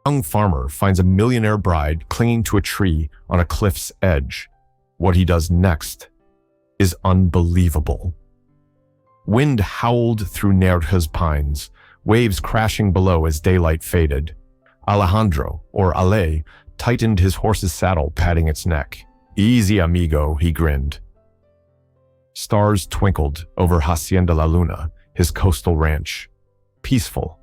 Young farmer finds a millionaire bride clinging to a tree on a cliff's edge. What he does next is unbelievable. Wind howled through Nerja's pines, waves crashing below as daylight faded. Alejandro, or Ale, tightened his horse's saddle, patting its neck. "Easy, amigo," he grinned. Stars twinkled over Hacienda La Luna, his coastal ranch. Peaceful.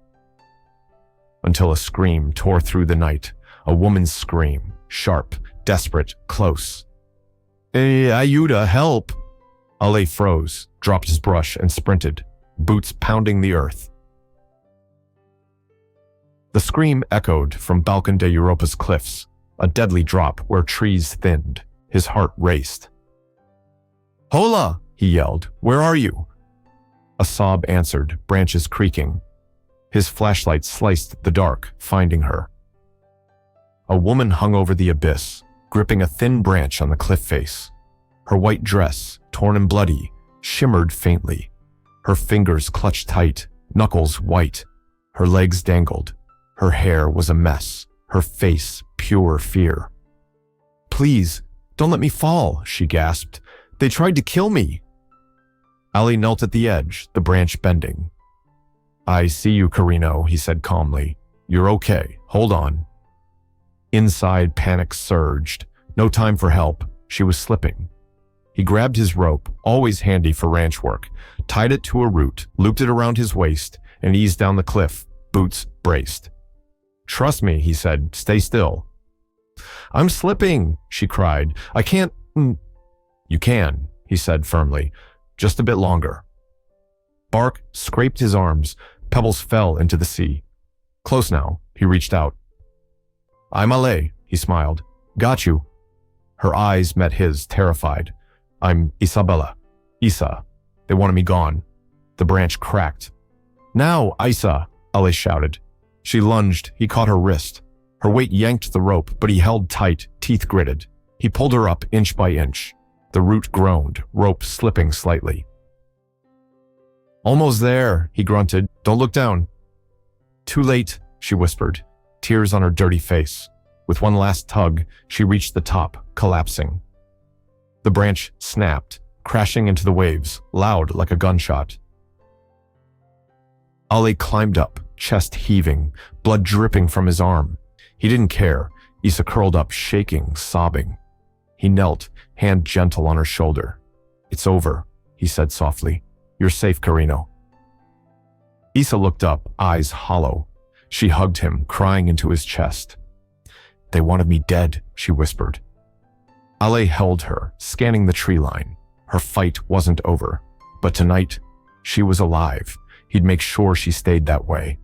Until a scream tore through the night, a woman's scream, sharp, desperate, close. Ayuda, help! Ale froze, dropped his brush, and sprinted, boots pounding the earth. The scream echoed from Balcón de Europa's cliffs, a deadly drop where trees thinned. His heart raced. "Hola!" he yelled. "Where are you?" A sob answered, branches creaking. His flashlight sliced the dark, finding her. A woman hung over the abyss, gripping a thin branch on the cliff face. Her white dress, torn and bloody, shimmered faintly. Her fingers clutched tight, knuckles white. Her legs dangled. Her hair was a mess, her face pure fear. "Please, don't let me fall," she gasped. "They tried to kill me." Ali knelt at the edge, the branch bending. "I see you, Carino," he said calmly. "You're okay. Hold on." Inside, panic surged. No time for help. She was slipping. He grabbed his rope, always handy for ranch work, tied it to a root, looped it around his waist, and eased down the cliff, boots braced. "Trust me," he said. "Stay still." "I'm slipping," she cried. "I can't." "You can," he said firmly. "Just a bit longer." Bark scraped his arms. Pebbles fell into the sea. "Close now," he reached out. "I'm Ale," he smiled. "Got you." Her eyes met his, terrified. "I'm Isabella. Isa. They wanted me gone." The branch cracked. "Now, Isa!" Ale shouted. She lunged. He caught her wrist. Her weight yanked the rope, but he held tight, teeth gritted. He pulled her up inch by inch. The root groaned, rope slipping slightly. "Almost there," he grunted. "Don't look down." "Too late," she whispered, tears on her dirty face. With one last tug, she reached the top, collapsing. The branch snapped, crashing into the waves, loud like a gunshot. Ale climbed up, chest heaving, blood dripping from his arm. He didn't care. Isa curled up, shaking, sobbing. He knelt, hand gentle on her shoulder. "It's over," he said softly. "You're safe, Carino." Isa looked up, eyes hollow. She hugged him, crying into his chest. "They wanted me dead," she whispered. Ale held her, scanning the tree line. Her fight wasn't over, but tonight, she was alive. He'd make sure she stayed that way.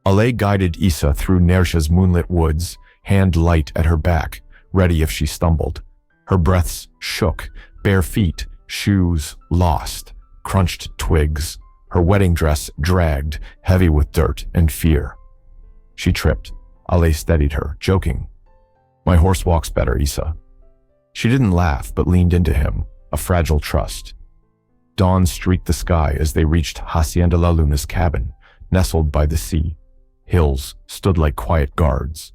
Ale guided Isa through Nerja's moonlit woods, hand light at her back, ready if she stumbled. Her breaths shook, bare feet, shoes lost, crunched twigs. Her wedding dress dragged, heavy with dirt and fear. She tripped. Ale steadied her, joking. "My horse walks better, Isa." She didn't laugh, but leaned into him, a fragile trust. Dawn streaked the sky as they reached Hacienda La Luna's cabin, nestled by the sea. Hills stood like quiet guards.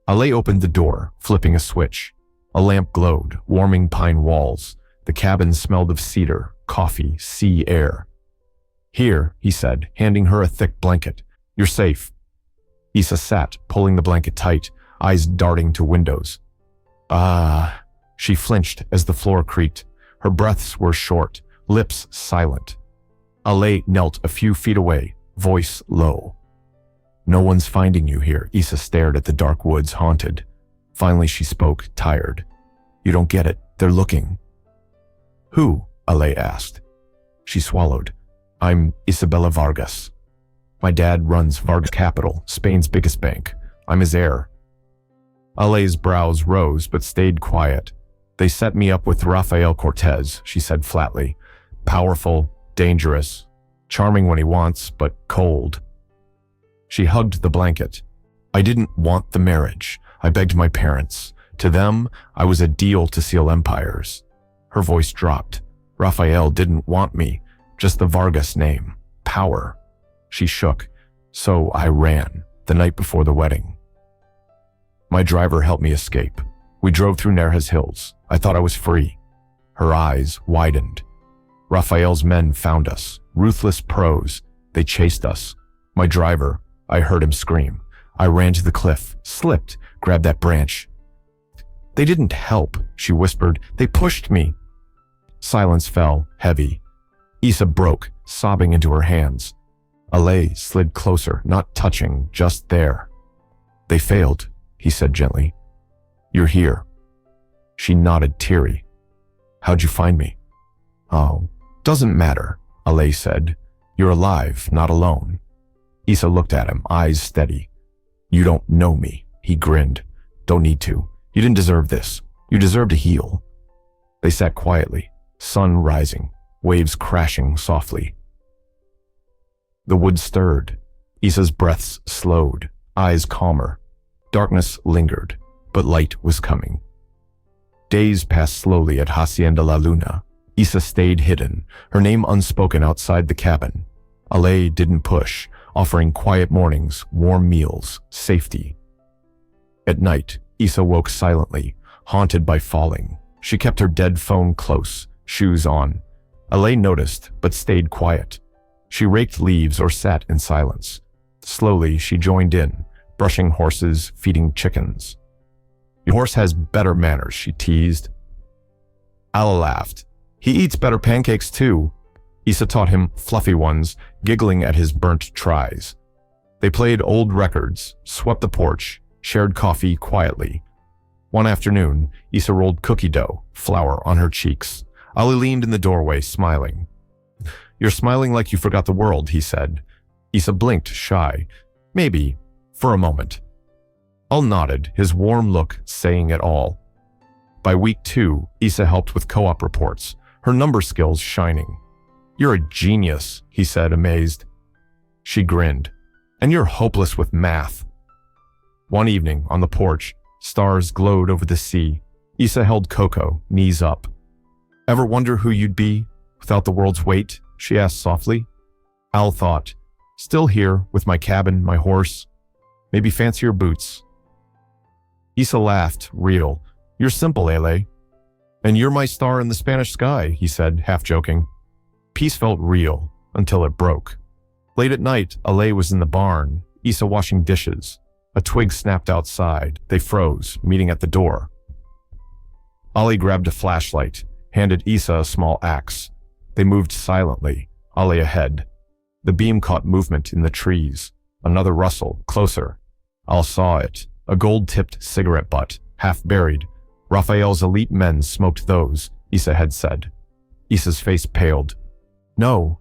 Ale opened the door, flipping a switch. A lamp glowed, warming pine walls. The cabin smelled of cedar, coffee, sea air. "Here," he said, handing her a thick blanket. "You're safe." Isa sat, pulling the blanket tight, eyes darting to windows. "Ah." She flinched as the floor creaked. Her breaths were short, lips silent. Ale knelt a few feet away, voice low. "No one's finding you here." Isa stared at the dark woods, haunted. Finally she spoke, tired. "You don't get it. They're looking." "Who?" Ale asked. She swallowed. "I'm Isabella Vargas. My dad runs Vargas Capital, Spain's biggest bank. I'm his heir." Ale's brows rose but stayed quiet. "They set me up with Rafael Cortez," she said flatly. "Powerful, dangerous, charming when he wants, but cold." She hugged the blanket. "I didn't want the marriage. I begged my parents. To them, I was a deal to seal empires." Her voice dropped. "Rafael didn't want me, just the Vargas name. Power." She shook. So I ran, the night before the wedding. My driver helped me escape. We drove through Nerha's hills. I thought I was free. Her eyes widened. Raphael's men found us, ruthless pros. They chased us. My driver, I heard him scream. I ran to the cliff, slipped, grabbed that branch. They didn't help, she whispered. They pushed me. Silence fell, heavy. Issa broke, sobbing into her hands. Alay slid closer, not touching, just there. They failed, he said gently. You're here. She nodded, teary. How'd you find me? Oh, doesn't matter, Alay said. You're alive, not alone. Issa looked at him, eyes steady. You don't know me, he grinned. Don't need to. You didn't deserve this. You deserve to heal. They sat quietly, sun rising, waves crashing softly. The wood stirred. Issa's breaths slowed, eyes calmer. Darkness lingered, but light was coming. Days passed slowly at Hacienda La Luna. Issa stayed hidden, her name unspoken outside the cabin. Alay didn't push, offering quiet mornings, warm meals, safety. At night, Issa woke silently, haunted by falling. She kept her dead phone close, shoes on. Alay noticed, but stayed quiet. She raked leaves or sat in silence. Slowly, she joined in, brushing horses, feeding chickens. Your horse has better manners, she teased. Ala laughed. He eats better pancakes too. Issa taught him fluffy ones, giggling at his burnt tries. They played old records, swept the porch, shared coffee quietly. One afternoon, Issa rolled cookie dough, flour on her cheeks. Ali leaned in the doorway, smiling. You're smiling like you forgot the world, he said. Issa blinked, shy. Maybe, for a moment. Al nodded, his warm look saying it all. By week 2, Issa helped with co-op reports, her number skills shining. You're a genius, he said, amazed. She grinned. And you're hopeless with math. One evening, on the porch, stars glowed over the sea. Issa held Coco, knees up. Ever wonder who you'd be without the world's weight? She asked softly. Al thought, still here with my cabin, my horse, maybe fancier boots. Issa laughed, real. You're simple, Ale. And you're my star in the Spanish sky, he said, half joking. Peace felt real until it broke. Late at night, Ale was in the barn, Issa washing dishes. A twig snapped outside. They froze, meeting at the door. Ali grabbed a flashlight, handed Issa a small axe. They moved silently, Ali ahead. The beam caught movement in the trees. Another rustle, closer. Al saw it, a gold-tipped cigarette butt, half buried. Raphael's elite men smoked those, Issa had said. Issa's face paled. No,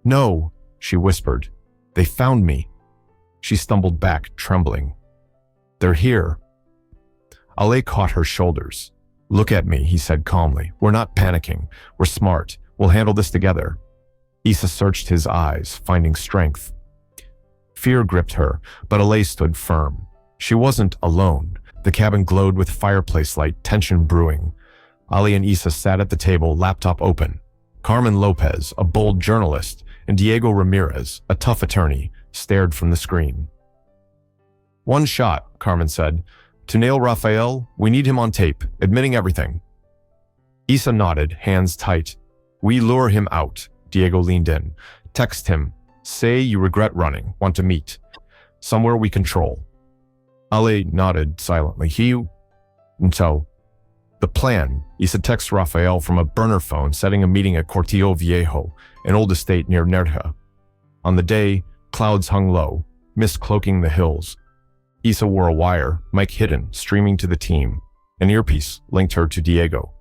no, she whispered. They found me. She stumbled back, trembling. They're here. Ale caught her shoulders. Look at me, he said calmly. We're not panicking. We're smart. We'll handle this together. Issa searched his eyes, finding strength. Fear gripped her, but Ale stood firm. She wasn't alone. The cabin glowed with fireplace light, tension brewing. Ali and Issa sat at the table, laptop open. Carmen Lopez, a bold journalist, and Diego Ramirez, a tough attorney, stared from the screen. One shot, Carmen said. To nail Raphael, we need him on tape, admitting everything. Issa nodded, hands tight. We lure him out, Diego leaned in. Text him. Say you regret running, want to meet. Somewhere we control. Ali nodded silently. And so, the plan, Issa texts Raphael from a burner phone setting a meeting at Cortillo Viejo, an old estate near Nerja. On the day, clouds hung low, mist cloaking the hills. Issa wore a wire, mic hidden, streaming to the team. An earpiece linked her to Diego.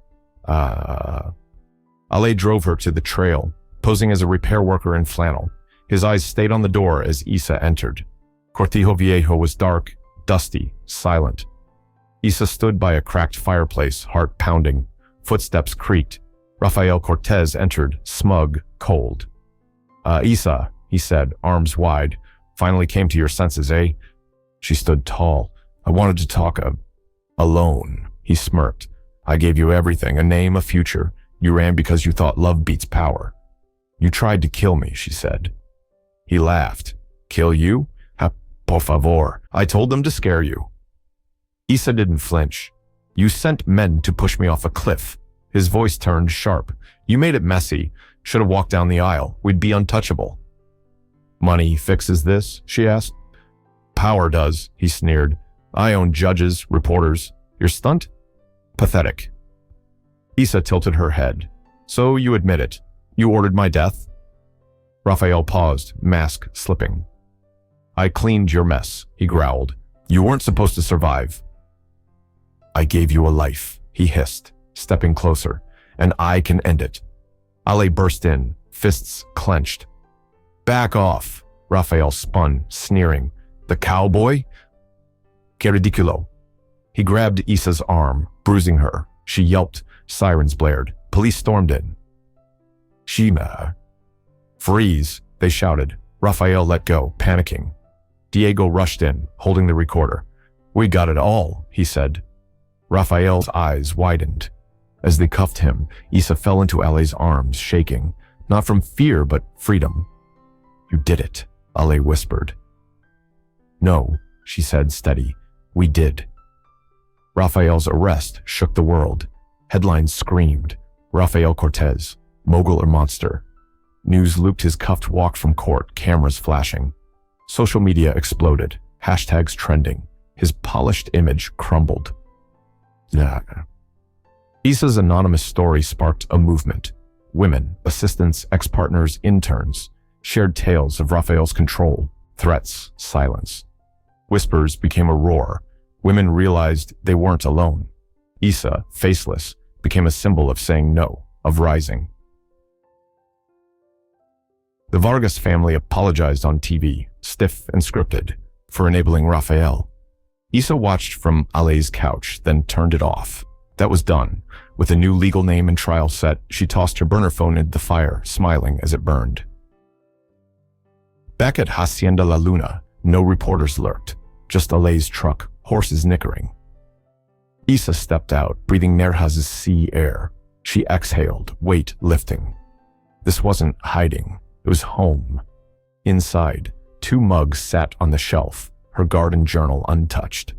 Ale drove her to the trail, posing as a repair worker in flannel. His eyes stayed on the door as Issa entered. Cortillo Viejo was dark, dusty, silent. Issa stood by a cracked fireplace, heart pounding. Footsteps creaked. Rafael Cortez entered, smug, cold. Issa, he said, arms wide. Finally came to your senses, eh? She stood tall. I wanted to talk alone, he smirked. I gave you everything, a name, a future. You ran because you thought love beats power. You tried to kill me, she said. He laughed. Kill you? Ha, por favor. I told them to scare you. Issa didn't flinch. You sent men to push me off a cliff. His voice turned sharp. You made it messy. Should have walked down the aisle. We'd be untouchable. Money fixes this? She asked. Power does, he sneered. I own judges, reporters. Your stunt? Pathetic. Issa tilted her head. So you admit it. You ordered my death? Raphael paused, mask slipping. I cleaned your mess, he growled. You weren't supposed to survive. I gave you a life, he hissed, stepping closer, and I can end it. Ale burst in, fists clenched. Back off, Raphael spun, sneering. The cowboy? Que ridiculo. He grabbed Issa's arm, bruising her. She yelped, sirens blared. Police stormed in. Shima. Freeze, they shouted. Raphael let go, panicking. Diego rushed in, holding the recorder. We got it all, he said. Raphael's eyes widened. As they cuffed him, Issa fell into Ale's arms, shaking, not from fear, but freedom. You did it, Ale whispered. No, she said, steady. We did. Raphael's arrest shook the world. Headlines screamed. Rafael Cortez, mogul or monster. News looped his cuffed walk from court, cameras flashing. Social media exploded, hashtags trending. His polished image crumbled. Nah. Issa's anonymous story sparked a movement. Women, assistants, ex-partners, interns shared tales of Raphael's control, threats, silence. Whispers became a roar. Women realized they weren't alone. Issa, faceless, became a symbol of saying no, of rising. The Vargas family apologized on TV, stiff and scripted, for enabling Raphael. Issa watched from Ale's couch, then turned it off. That was done. With a new legal name and trial set, she tossed her burner phone into the fire, smiling as it burned. Back at Hacienda La Luna, no reporters lurked, just Ale's truck, horses nickering. Issa stepped out, breathing Nerjaz's sea air. She exhaled, weight lifting. This wasn't hiding, it was home. Inside, 2 mugs sat on the shelf, her garden journal untouched.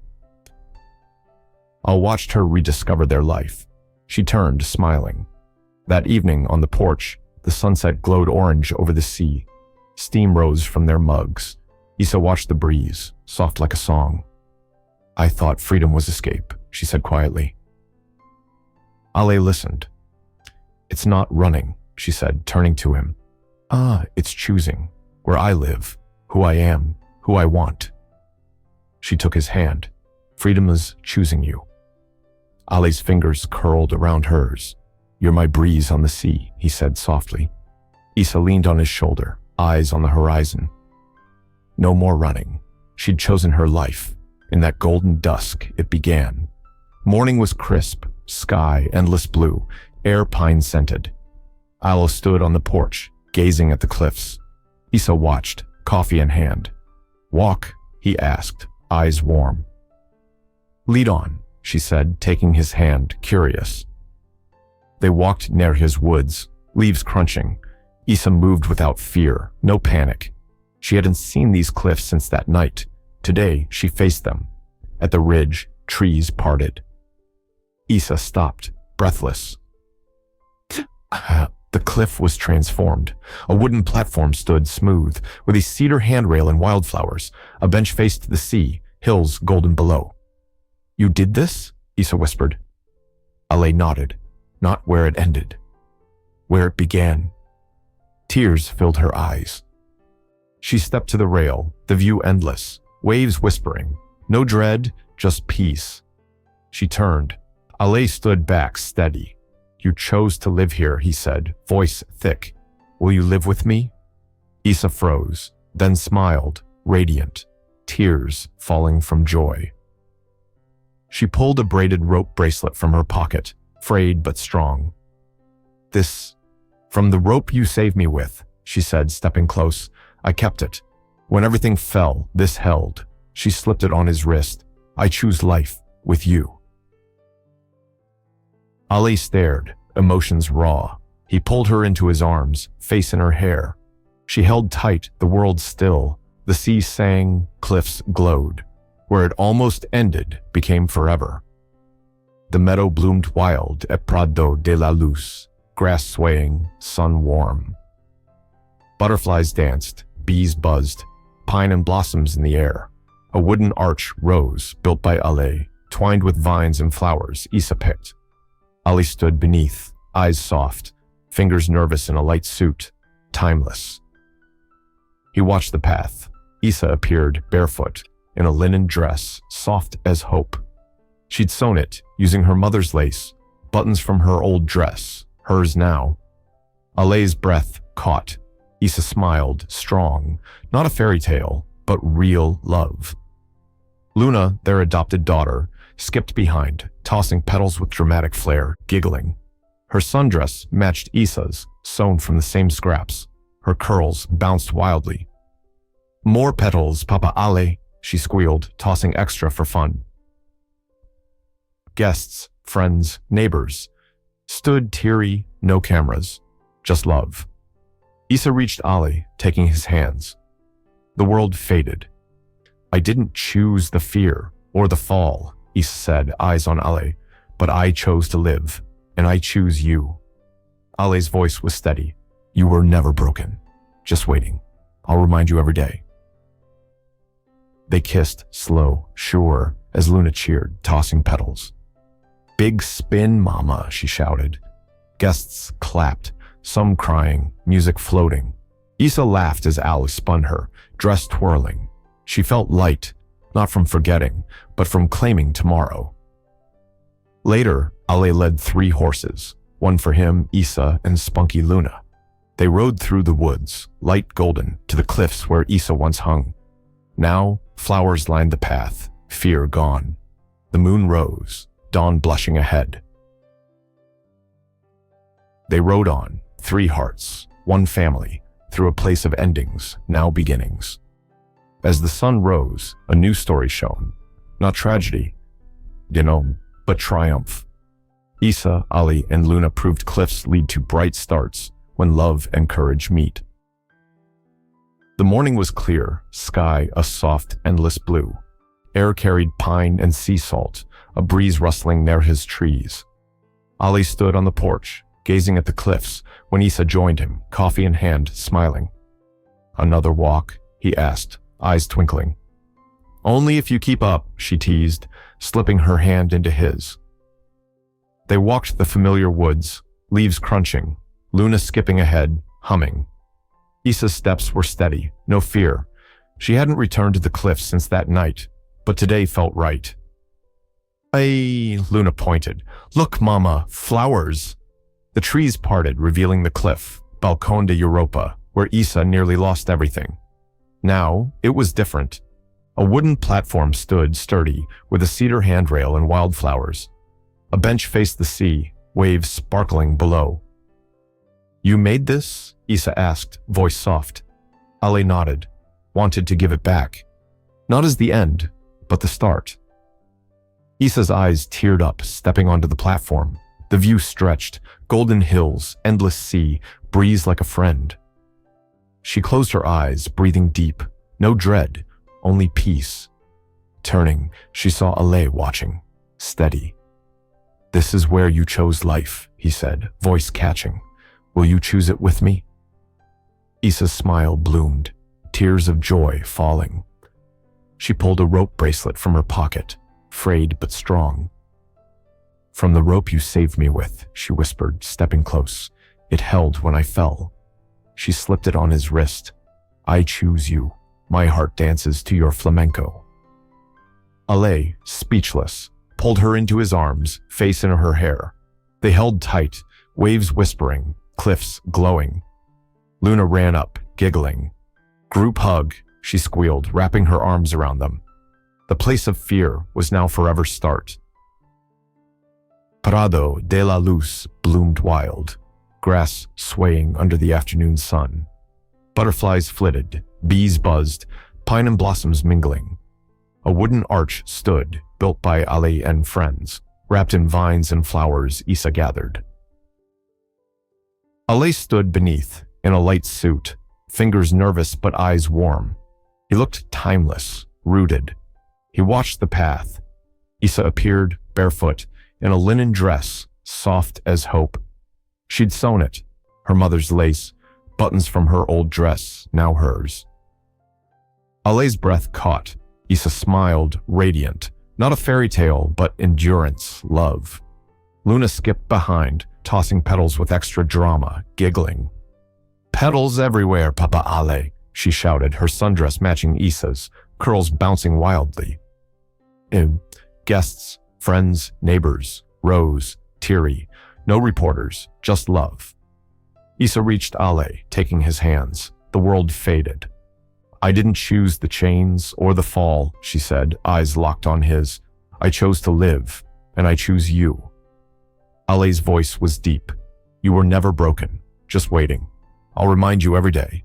Al watched her rediscover their life. She turned, smiling. That evening, on the porch, the sunset glowed orange over the sea. Steam rose from their mugs. Issa watched the breeze, soft like a song. I thought freedom was escape, she said quietly. Ale listened. It's not running, she said, turning to him. It's choosing. Where I live, who I am, who I want. She took his hand. Freedom is choosing you. Ale's fingers curled around hers. You're my breeze on the sea, he said softly. Issa leaned on his shoulder, eyes on the horizon. No more running. She'd chosen her life. In that golden dusk, it began. Morning was crisp, sky endless blue, air pine-scented. Ale stood on the porch, gazing at the cliffs. Issa watched, coffee in hand. Walk, he asked, eyes warm. Lead on, she said, taking his hand, curious. They walked near his woods, leaves crunching. Issa moved without fear, no panic. She hadn't seen these cliffs since that night. Today, she faced them. At the ridge, trees parted. Issa stopped, breathless. The cliff was transformed. A wooden platform stood smooth, with a cedar handrail and wildflowers. A bench faced the sea, hills golden below. You did this? Issa whispered. Ale nodded. Not where it ended. Where it began. Tears filled her eyes. She stepped to the rail, the view endless, waves whispering. No dread, just peace. She turned. Ale stood back, steady. You chose to live here, he said, voice thick. Will you live with me? Issa froze, then smiled, radiant, tears falling from joy. She pulled a braided rope bracelet from her pocket, frayed but strong. This, from the rope you saved me with, she said, stepping close. I kept it. When everything fell, this held. She slipped it on his wrist. I choose life with you. Ale stared, emotions raw. He pulled her into his arms, face in her hair. She held tight, the world still, The sea sang, cliffs glowed. Where it almost ended became forever. The meadow bloomed wild at Prado de la Luz, grass swaying, sun warm. Butterflies danced, bees buzzed, pine and blossoms in the air. A wooden arch rose, built by Ale, twined with vines and flowers Isa picked. Ali stood beneath, eyes soft, fingers nervous in a light suit, timeless. He watched the path. Isa appeared barefoot, in a linen dress, soft as hope. She'd sewn it, using her mother's lace, buttons from her old dress, hers now. Ale's breath caught. Isa smiled, strong, not a fairy tale, but real love. Luna, their adopted daughter, skipped behind, tossing petals with dramatic flair, giggling. Her sundress matched Isa's, sewn from the same scraps. Her curls bounced wildly. "More petals, Papa Ale," she squealed, tossing extra for fun. Guests, friends, neighbors stood teary, no cameras, just love. Isa reached Ali, taking his hands. The world faded. "I didn't choose the fear or the fall," Isa said, eyes on Ali, "but I chose to live, and I choose you." Ali's voice was steady. "You were never broken. Just waiting. I'll remind you every day." They kissed, slow, sure, as Luna cheered, tossing petals. "Big spin, Mama," she shouted. Guests clapped, some crying, music floating. Isa laughed as Alice spun her, dress twirling. She felt light, not from forgetting, but from claiming tomorrow. Later, Ale led 3 horses, one for him, Isa, and spunky Luna. They rode through the woods, light golden, to the cliffs where Isa once hung. Now, flowers lined the path, fear gone. The moon rose, dawn blushing ahead. They rode on, 3 hearts, 1 family, through a place of endings, now beginnings. As the sun rose, a new story shone. Not tragedy, but triumph. Isa, Ali, and Luna proved cliffs lead to bright starts when love and courage meet. The morning was clear, sky a soft, endless blue. Air carried pine and sea salt, a breeze rustling near his trees. Ali stood on the porch, gazing at the cliffs, when Isa joined him, coffee in hand, smiling. "Another walk?" he asked, eyes twinkling. "Only if you keep up," she teased, slipping her hand into his. They walked the familiar woods, leaves crunching, Luna skipping ahead, humming. Isa's steps were steady, no fear. She hadn't returned to the cliffs since that night, but today felt right. "Ay," Luna pointed. "Look, Mama, flowers." The trees parted, revealing the cliff, Balcón de Europa, where Isa nearly lost everything. Now, it was different. A wooden platform stood sturdy, with a cedar handrail and wildflowers. A bench faced the sea, waves sparkling below. "You made this?" Isa asked, voice soft. Ali nodded, wanted to give it back. Not as the end, but the start. Isa's eyes teared up, stepping onto the platform. The view stretched, golden hills, endless sea, breeze like a friend. She closed her eyes, breathing deep. No dread, only peace. Turning, she saw Ale watching, steady. "This is where you chose life," he said, voice catching. "Will you choose it with me?" Isa's smile bloomed, tears of joy falling. She pulled a rope bracelet from her pocket, frayed but strong. "From the rope you saved me with," she whispered, stepping close. "It held when I fell." She slipped it on his wrist. "I choose you. My heart dances to your flamenco." Ale, speechless, pulled her into his arms, face in her hair. They held tight, waves whispering, cliffs glowing. Luna ran up, giggling. "Group hug," she squealed, wrapping her arms around them. The place of fear was now forever start. Prado de la Luz bloomed wild, grass swaying under the afternoon sun. Butterflies flitted, bees buzzed, pine and blossoms mingling. A wooden arch stood, built by Ali and friends, wrapped in vines and flowers Isa gathered. Ali stood beneath, in a light suit, fingers nervous but eyes warm. He looked timeless, rooted. He watched the path. Issa appeared, barefoot, in a linen dress, soft as hope. She'd sewn it, her mother's lace, buttons from her old dress, now hers. Alay's breath caught. Issa smiled, radiant. Not a fairy tale, but endurance, love. Luna skipped behind, tossing petals with extra drama, giggling. "Petals everywhere, Papa Ale," she shouted, her sundress matching Issa's, curls bouncing wildly. Guests, friends, neighbors, Rose, teary, no reporters, just love. Issa reached Ale, taking his hands. The world faded. "I didn't choose the chains or the fall," she said, eyes locked on his. "I chose to live, and I choose you." Ale's voice was deep. "You were never broken, just waiting. I'll remind you every day."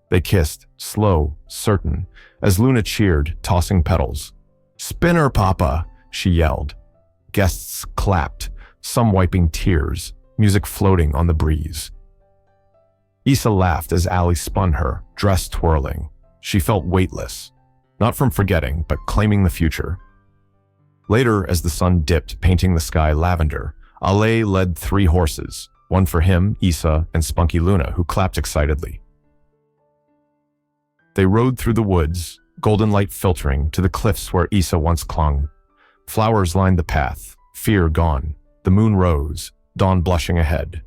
They kissed, slow, certain, as Luna cheered, tossing petals. "Spinner, Papa," she yelled. Guests clapped, some wiping tears, music floating on the breeze. Issa laughed as Ali spun her, dress twirling. She felt weightless, not from forgetting, but claiming the future. Later, as the sun dipped, painting the sky lavender, Ale led 3 horses, one for him, Issa, and Spunky Luna, who clapped excitedly. They rode through the woods, golden light filtering, to the cliffs where Issa once clung. Flowers lined the path, fear gone. The moon rose, dawn blushing ahead.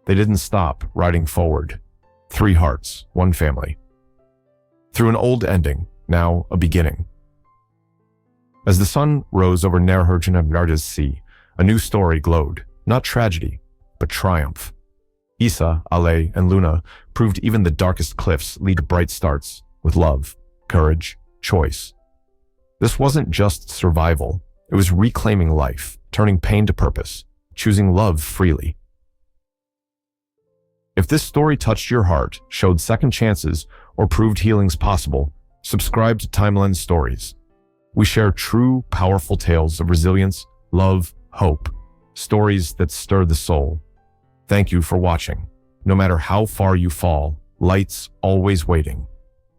They didn't stop, riding forward. 3 hearts, 1 family. Through an old ending, now a beginning. As the sun rose over Nerhurjan of Narda's sea, a new story glowed, not tragedy, but triumph. Issa, Ale, and Luna proved even the darkest cliffs lead to bright starts, with love, courage, choice. This wasn't just survival, it was reclaiming life, turning pain to purpose, choosing love freely. If this story touched your heart, showed second chances, or proved healing's possible, subscribe to Timelenz Stories. We share true, powerful tales of resilience, love, hope, stories that stir the soul. Thank you for watching. No matter how far you fall, light's always waiting.